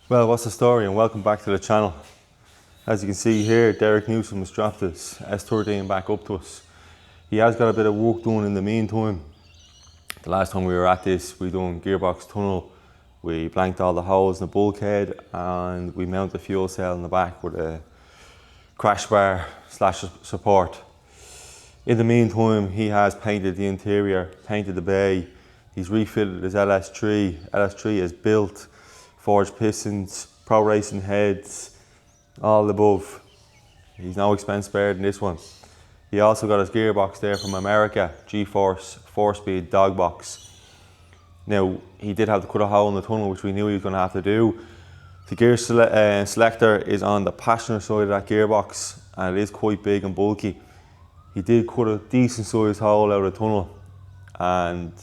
Well, what's the story, and welcome back to the channel. As you can see here, Derek Newsom has dropped his S13 back up to us. He has got a bit of work done in the meantime. The last time we were at this, we done gearbox tunnel. We blanked all the holes in the bulkhead and we mounted the fuel cell in the back with a crash bar slash support. In the meantime, he has painted the interior, painted the bay. He's refitted his LS3. LS3 is built, forged pistons, pro racing heads, all above. He's no expense spared in this one. He also got his gearbox there from America, G-Force 4-speed dog box. Now, he did have to cut a hole in the tunnel, which we knew he was going to have to do. The gear selector is on the passenger side of that gearbox, and it is quite big and bulky. He did cut a decent sized hole out of the tunnel, and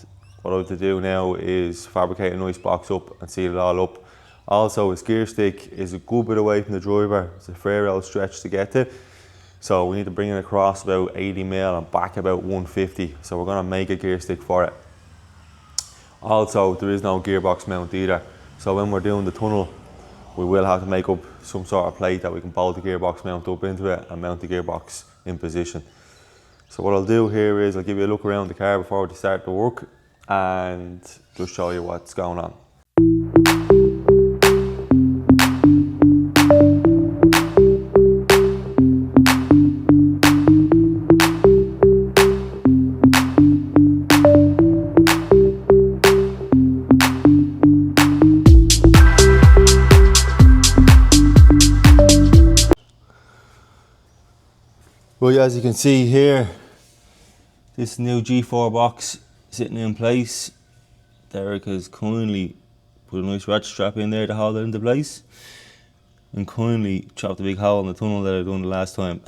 what I have to do now is fabricate a nice box up and seal it all up. Also, his gear stick is a good bit away from the driver. It's a fair old stretch to get to. So we need to bring it across about 80 mil and back about 150. So we're going to make a gear stick for it. Also, there is no gearbox mount either. So when we're doing the tunnel, we will have to make up some sort of plate that we can bolt the gearbox mount up into it and mount the gearbox in position. So what I'll do here is I'll give you a look around the car before we start the work and just show you what's going on. Well, as you can see here, this new G4 box sitting in place. Derek has kindly put a nice ratchet strap in there to hold it into place, and kindly chopped a big hole in the tunnel that I done the last time.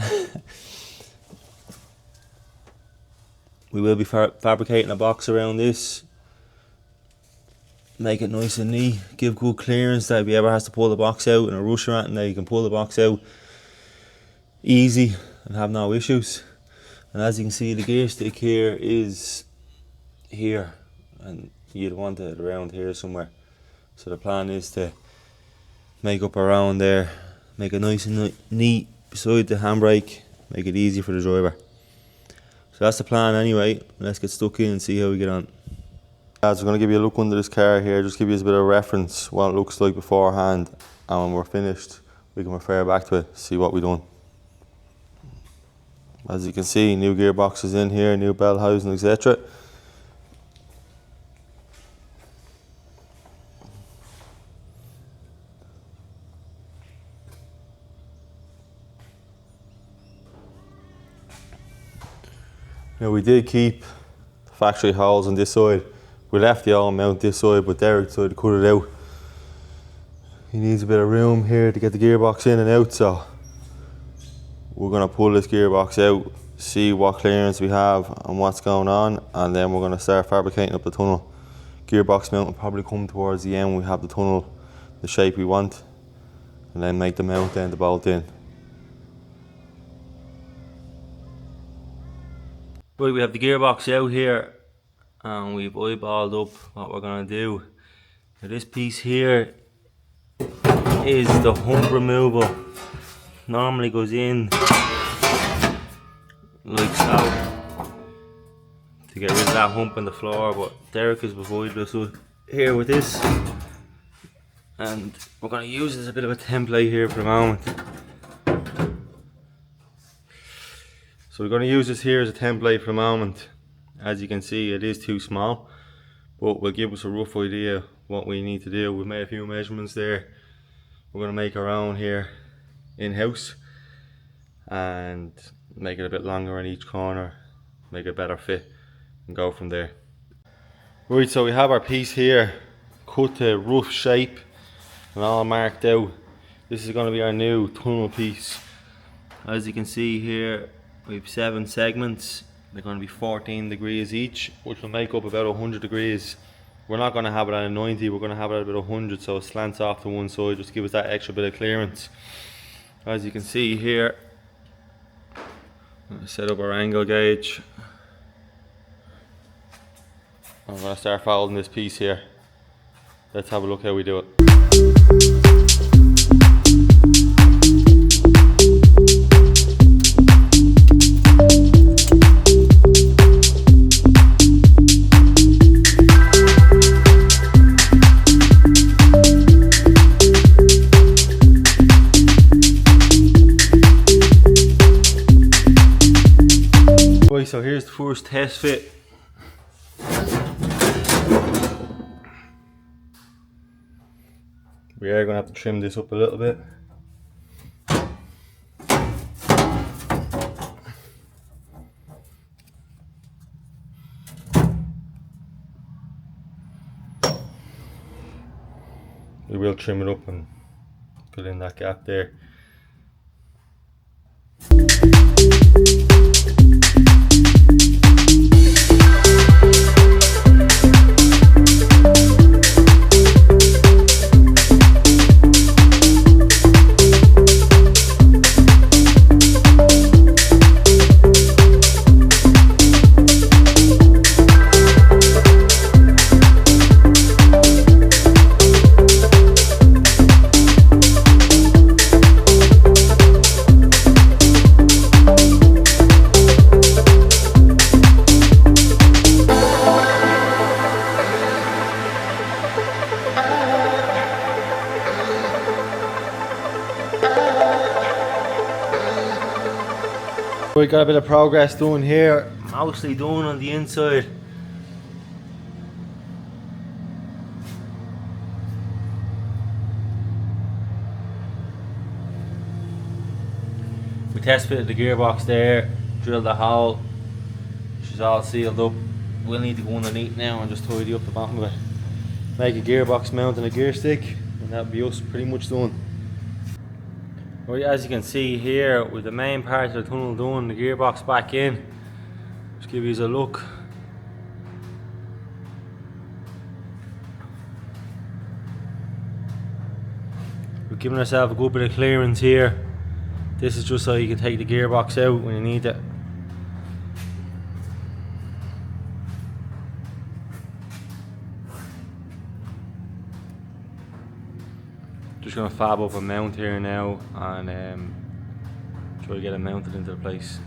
We will be fabricating a box around this, make it nice and neat, give good clearance that if he ever has to pull the box out in a rush or anything, that he can pull the box out easy and have no issues. And as you can see, the gear stick here is here, and you'd want it around here somewhere. So the plan is to make up around there, make it nice and neat beside the handbrake, make it easy for the driver. So that's the plan anyway. Let's get stuck in and see how we get on. Lads, we're going to give you a look under this car here, just give you a bit of reference what it looks like beforehand, and when we're finished we can refer back to it, see what we've done. As you can see, new gearboxes in here, new bell housing, etc. Now, we did keep the factory holes on this side. We left the old mount this side, but Derek decided to cut it out. He needs a bit of room here to get the gearbox in and out, so we're going to pull this gearbox out, see what clearance we have and what's going on, and then we're going to start fabricating up the tunnel. Gearbox mount will probably come towards the end when we have the tunnel the shape we want, and then make the mount then to bolt in. Right, we have the gearbox out here and we've eyeballed up what we're going to do. Now, this piece here is the hump removal. Normally goes in like so to get rid of that hump in the floor, but Derek has provided us here with this, and we're going to use it as a bit of a template here for the moment. So we're going to use this here as a template for the moment. As you can see, it is too small, but will give us a rough idea what we need to do. We've made a few measurements there. We're going to make our own here in-house and make it a bit longer on each corner, make a better fit, and go from there. Right, so we have our piece here cut to rough shape and all marked out. This is going to be our new tunnel piece. As you can see here, we have 7 segments. They're going to be 14 degrees each, which will make up about 100 degrees. We're not going to have it at a 90, we're going to have it at about 100, so it slants off to one side just to give us that extra bit of clearance. As you can see here, I'm going to set up our angle gauge. I'm going to start folding this piece here. Let's have a look how we do it. the first test fit. We are going to have to trim this up a little bit. We will trim it up and fill in that gap there. We got a bit of progress done here, mostly done on the inside. We test fitted the gearbox there, drilled the hole, she's all sealed up. We'll need to go underneath now and just tidy up the bottom of it. Make a gearbox mount and a gear stick, and that'll be us pretty much done. Right, as you can see here, with the main part of the tunnel done, the gearbox back in, just give you a look. We're giving ourselves a good bit of clearance here. This is just so you can take the gearbox out when you need it. Just going to fab up a mount here now and try to get it mounted into the place.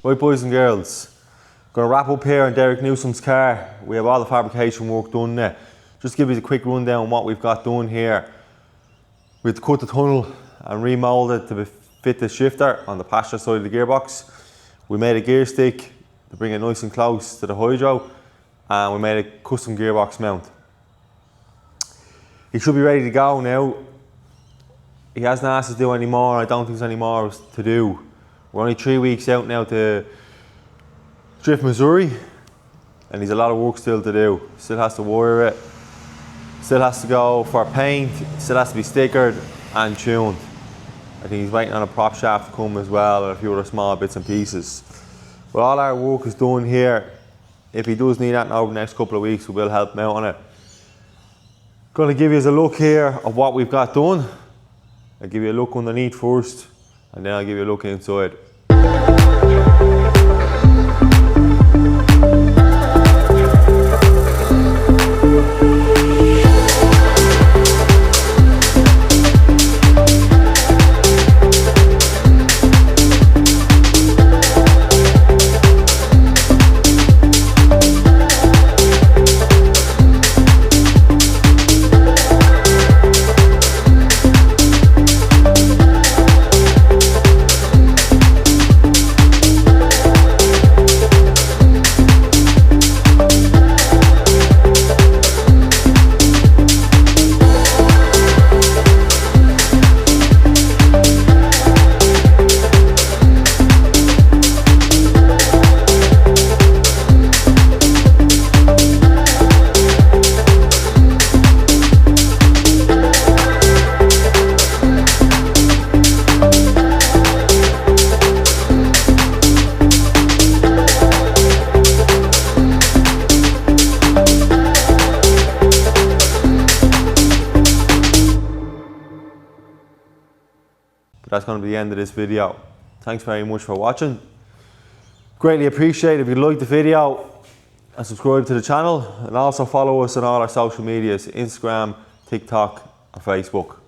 Right, boys and girls, going to wrap up here on Derek Newsom's car. We have all the fabrication work done now. Just give you a quick rundown on what we've got done here. We've cut the tunnel and remoulded to fit the shifter on the passenger side of the gearbox. We made a gear stick to bring it nice and close to the hydro, and we made a custom gearbox mount. He should be ready to go now. He hasn't asked us to do any more. I don't think there's any more to do. We're only 3 weeks out now to Drift, Missouri, and there's a lot of work still to do. Still has to wire it, still has to go for paint, still has to be stickered and tuned. I think he's waiting on a prop shaft to come as well, and a few other small bits and pieces. But all our work is done here. If he does need that over the next couple of weeks, we will help him out on it. Going to give you a look here of what we've got done. I'll give you a look underneath first, and then I'll give you a look inside. that's going to be the end of this video. Thanks very much for watching. Greatly appreciate it if you liked the video and subscribe to the channel, and also follow us on all our social medias, Instagram, TikTok and Facebook.